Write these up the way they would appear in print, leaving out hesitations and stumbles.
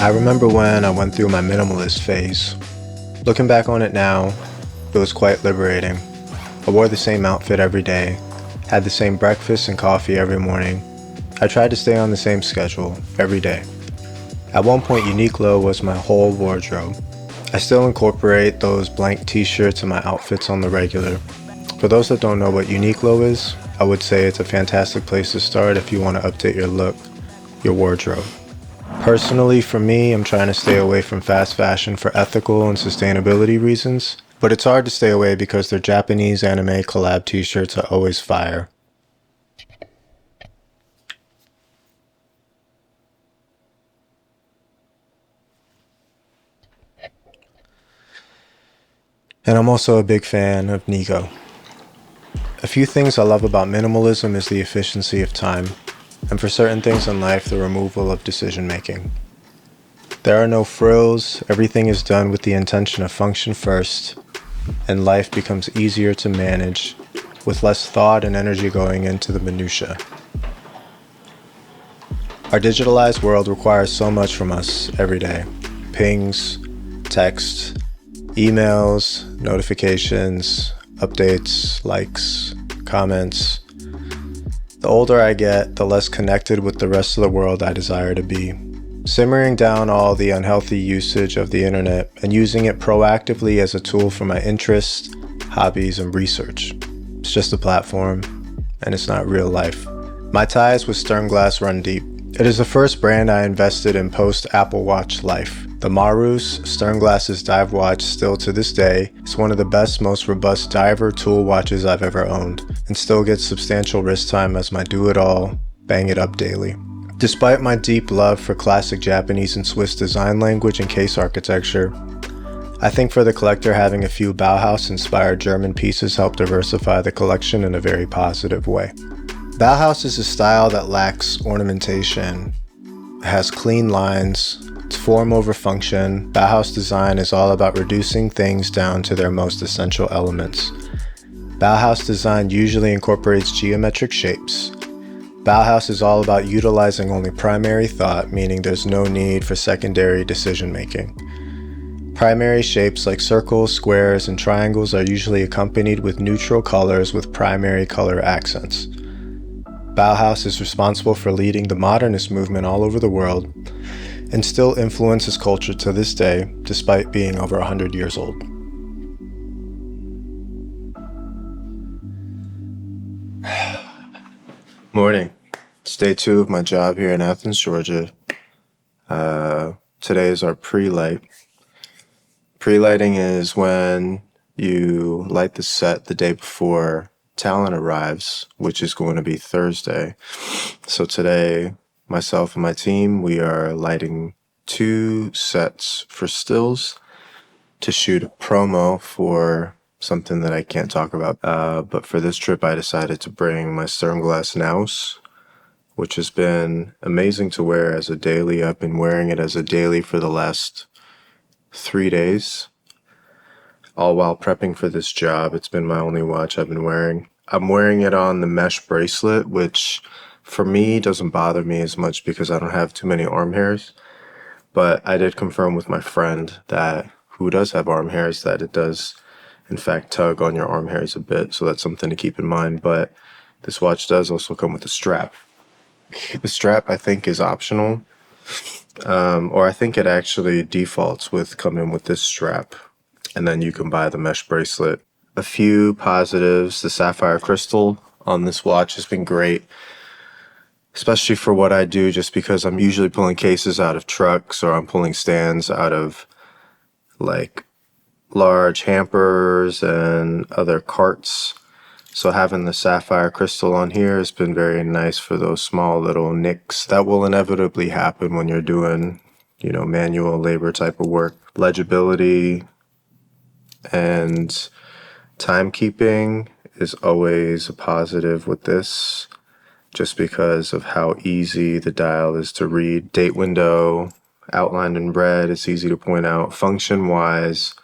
I remember when I went through my minimalist phase. Looking back on it now, it was quite liberating. I wore the same outfit every day, had the same breakfast and coffee every morning. I tried to stay on the same schedule every day. At one point, Uniqlo was my whole wardrobe. I still incorporate those blank t-shirts in my outfits on the regular. For those that don't know what Uniqlo is, I would say it's a fantastic place to start if you want to update your look, your wardrobe. Personally, for me, I'm trying to stay away from fast fashion for ethical and sustainability reasons, but it's hard to stay away because their Japanese anime collab t-shirts are always fire. And I'm also a big fan of Nigo. A few things I love about minimalism is the efficiency of time, and for certain things in life, the removal of decision making. There are no frills, everything is done with the intention of function first, and life becomes easier to manage with less thought and energy going into the minutiae. Our digitalized world requires so much from us every day. Pings, texts, emails, notifications, updates, likes, comments. The older I get, the less connected with the rest of the world I desire to be. Simmering down all the unhealthy usage of the internet and using it proactively as a tool for my interests, hobbies, and research. It's just a platform, and it's not real life. My ties with Sternglas run deep. It is the first brand I invested in post-Apple Watch life. The Marus, Sternglass' dive watch, still to this day, is one of the best, most robust diver tool watches I've ever owned, and still gets substantial wrist time as my do-it-all, bang it up daily. Despite my deep love for classic Japanese and Swiss design language and case architecture, I think for the collector having a few Bauhaus-inspired German pieces helped diversify the collection in a very positive way. Bauhaus is a style that lacks ornamentation, has clean lines, it's form over function. Bauhaus design is all about reducing things down to their most essential elements. Bauhaus design usually incorporates geometric shapes. Bauhaus is all about utilizing only primary thought, meaning there's no need for secondary decision making. Primary shapes like circles, squares, and triangles are usually accompanied with neutral colors with primary color accents. Bauhaus is responsible for leading the modernist movement all over the world and still influences culture to this day, despite being over 100 years old. Morning. It's day 2 of my job here in Athens, Georgia. Today is our pre-light. Pre-lighting is when you light the set the day before talent arrives, which is going to be Thursday. So today, myself and my team, we are lighting 2 sets for stills to shoot a promo for something that I can't talk about. But for this trip, I decided to bring my Sternglas Naos, which has been amazing to wear as a daily. I've been wearing it as a daily for the last 3 days. All while prepping for this job. It's been my only watch I've been wearing. I'm wearing it on the mesh bracelet, which for me doesn't bother me as much because I don't have too many arm hairs. But I did confirm with my friend that who does have arm hairs that it does in fact tug on your arm hairs a bit. So that's something to keep in mind. But this watch does also come with a strap. The strap I think is optional. Or I think it actually defaults with coming with this strap. And then you can buy the mesh bracelet. A few positives. The sapphire crystal on this watch has been great, especially for what I do, just because I'm usually pulling cases out of trucks or I'm pulling stands out of like large hampers and other carts. So having the sapphire crystal on here has been very nice for those small little nicks that will inevitably happen when you're doing, manual labor type of work. Legibility and timekeeping is always a positive with this, just because of how easy the dial is to read. Date window outlined in red, it's easy to point out. Function-wise,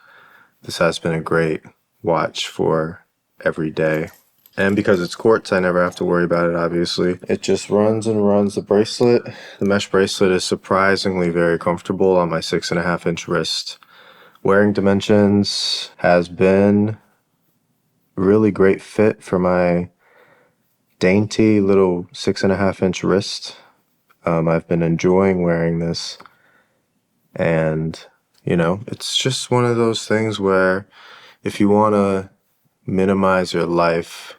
this has been a great watch for every day. And because it's quartz, I never have to worry about it, obviously. It just runs and runs the bracelet. The mesh bracelet is surprisingly very comfortable on my 6.5-inch wrist. Wearing dimensions has been a really great fit for my dainty little 6.5-inch wrist. I've been enjoying wearing this, and it's just one of those things where if you want to minimize your life,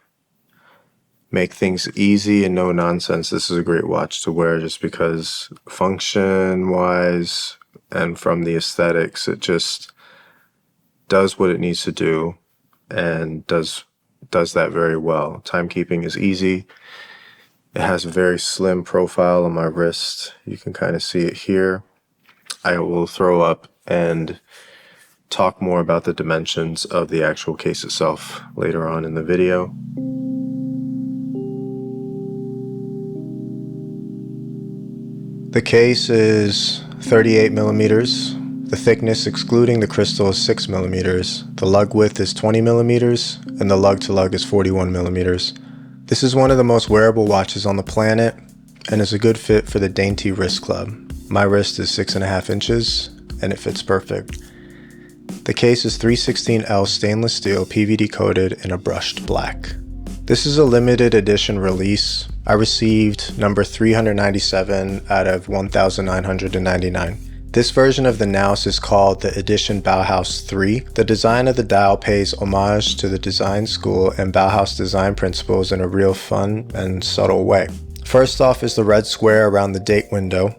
make things easy and no nonsense, this is a great watch to wear, just because function wise and from the aesthetics, it just does what it needs to do and does that very well. Timekeeping is easy. It has a very slim profile on my wrist. You can kind of see it here. I will throw up and talk more about the dimensions of the actual case itself later on in the video. The case is 38 millimeters. The thickness excluding the crystal is 6 millimeters. The lug width is 20 millimeters, and the lug to lug is 41 millimeters. This is one of the most wearable watches on the planet and is a good fit for the dainty wrist club. My wrist is 6.5 inches and it fits perfect. The case is 316L stainless steel PVD coated in a brushed black. This is a limited edition release. I received number 397 out of 1,999. This version of the Naos is called the Edition Bauhaus 3. The design of the dial pays homage to the design school and Bauhaus design principles in a real fun and subtle way. First off is the red square around the date window.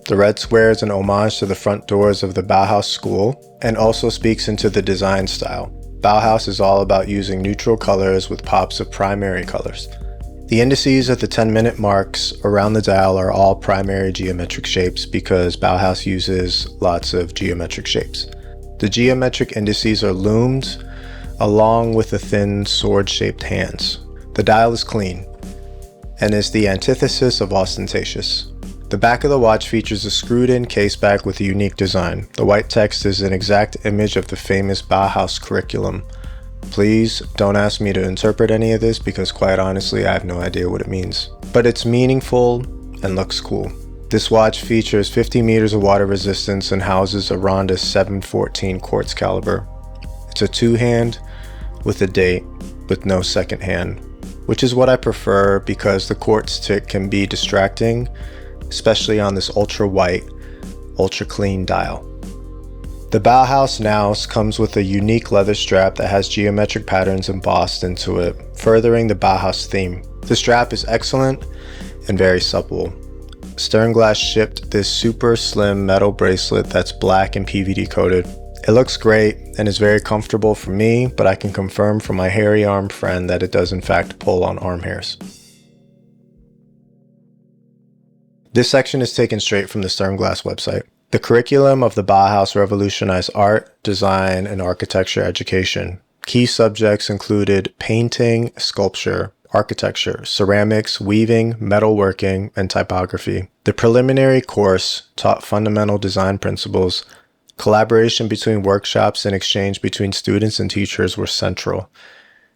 The red square is an homage to the front doors of the Bauhaus school and also speaks into the design style. Bauhaus is all about using neutral colors with pops of primary colors. The indices at the 10-minute marks around the dial are all primary geometric shapes because Bauhaus uses lots of geometric shapes. The geometric indices are loomed along with the thin sword-shaped hands. The dial is clean and is the antithesis of ostentatious. The back of the watch features a screwed-in case back with a unique design. The white text is an exact image of the famous Bauhaus curriculum. Please don't ask me to interpret any of this because quite honestly I have no idea what it means. But it's meaningful and looks cool. This watch features 50 meters of water resistance and houses a Ronda 714 quartz caliber. It's a two-hand with a date with no second hand, which is what I prefer because the quartz tick can be distracting, especially on this ultra white, ultra clean dial. The Bauhaus Naos comes with a unique leather strap that has geometric patterns embossed into it, furthering the Bauhaus theme. The strap is excellent and very supple. Sternglas shipped this super slim metal bracelet that's black and PVD coated. It looks great and is very comfortable for me, but I can confirm from my hairy arm friend that it does in fact pull on arm hairs. This section is taken straight from the Sternglas website. The curriculum of the Bauhaus revolutionized art, design, and architecture education. Key subjects included painting, sculpture, architecture, ceramics, weaving, metalworking, and typography. The preliminary course taught fundamental design principles. Collaboration between workshops and exchange between students and teachers were central.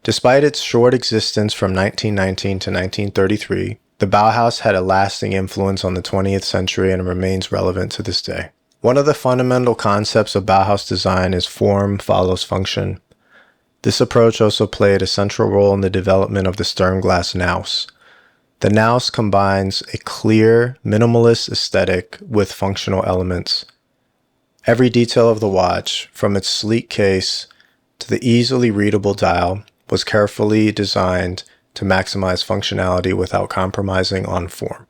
Despite its short existence from 1919 to 1933, the Bauhaus had a lasting influence on the 20th century and remains relevant to this day. One of the fundamental concepts of Bauhaus design is form follows function. This approach also played a central role in the development of the Sternglas Naos. The Naos combines a clear, minimalist aesthetic with functional elements. Every detail of the watch, from its sleek case to the easily readable dial, was carefully designed to maximize functionality without compromising on form.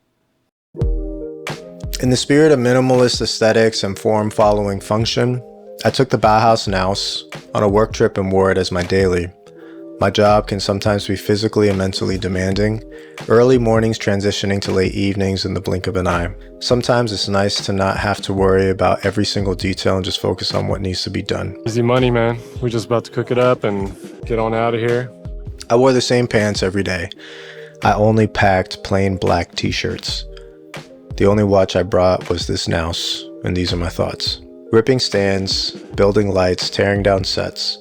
In the spirit of minimalist aesthetics and form following function, I took the Bauhaus Naos on a work trip and wore it as my daily. My job can sometimes be physically and mentally demanding, early mornings transitioning to late evenings in the blink of an eye. Sometimes it's nice to not have to worry about every single detail and just focus on what needs to be done. Easy money, man. We're just about to cook it up and get on out of here. I wore the same pants every day. I only packed plain black t-shirts. The only watch I brought was this Naos, and these are my thoughts. Ripping stands, building lights, tearing down sets.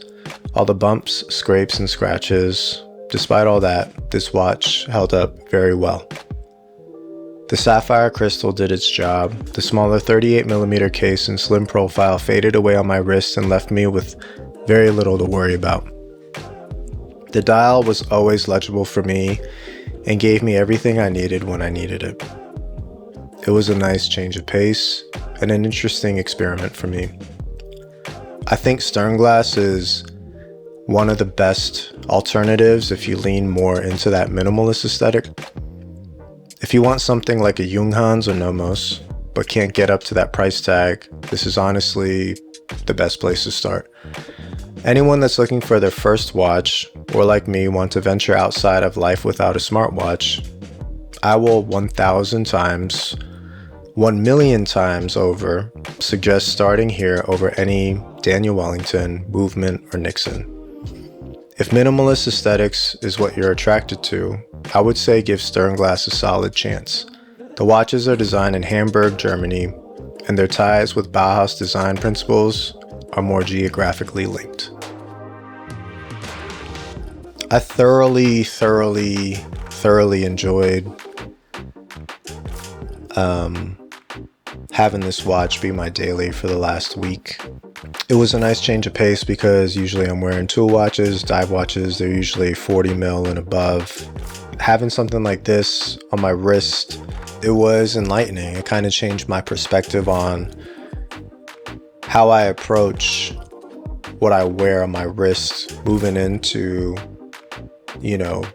All the bumps, scrapes, and scratches, despite all that, this watch held up very well. The sapphire crystal did its job. The smaller 38mm case and slim profile faded away on my wrist and left me with very little to worry about. The dial was always legible for me and gave me everything I needed when I needed it. It was a nice change of pace and an interesting experiment for me. I think Sternglas is one of the best alternatives if you lean more into that minimalist aesthetic. If you want something like a junghans or nomos, but can't get up to that price tag, this is honestly the best place to start. Anyone that's looking for their first watch, or like me, want to venture outside of life without a smartwatch, I will 1,000 times, 1 million times over suggest starting here over any Daniel Wellington, Movement, or Nixon. If minimalist aesthetics is what you're attracted to, I would say give Sternglas a solid chance. The watches are designed in Hamburg, Germany, and their ties with Bauhaus design principles are more geographically linked. I thoroughly enjoyed having this watch be my daily for the last week. It was a nice change of pace because usually I'm wearing tool watches, dive watches, they're usually 40 mil and above. Having something like this on my wrist, it was enlightening. It kind of changed my perspective on how I approach what I wear on my wrist moving into,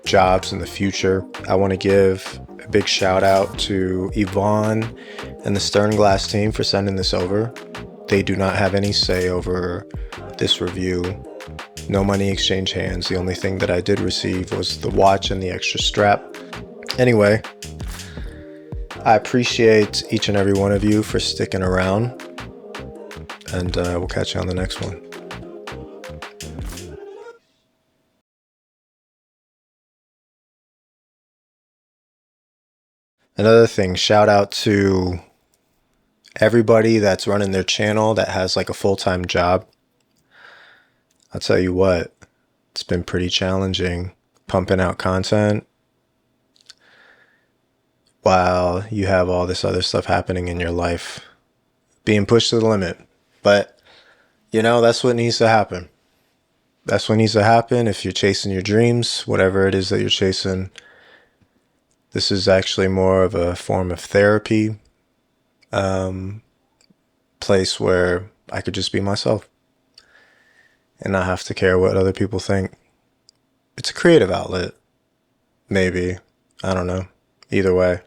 jobs in the future. I want to give a big shout out to Yvonne and the Sternglas team for sending this over. They do not have any say over this review. No money exchanged hands. The only thing that I did receive was the watch and the extra strap. Anyway, I appreciate each and every one of you for sticking around, and we'll catch you on the next one. Another thing, shout out to everybody that's running their channel that has like a full-time job. I'll tell you what, it's been pretty challenging pumping out content while you have all this other stuff happening in your life, being pushed to the limit. But, that's what needs to happen. That's what needs to happen if you're chasing your dreams, whatever it is that you're chasing. This is actually more of a form of therapy, place where I could just be myself and not have to care what other people think. It's a creative outlet, maybe. I don't know. Either way.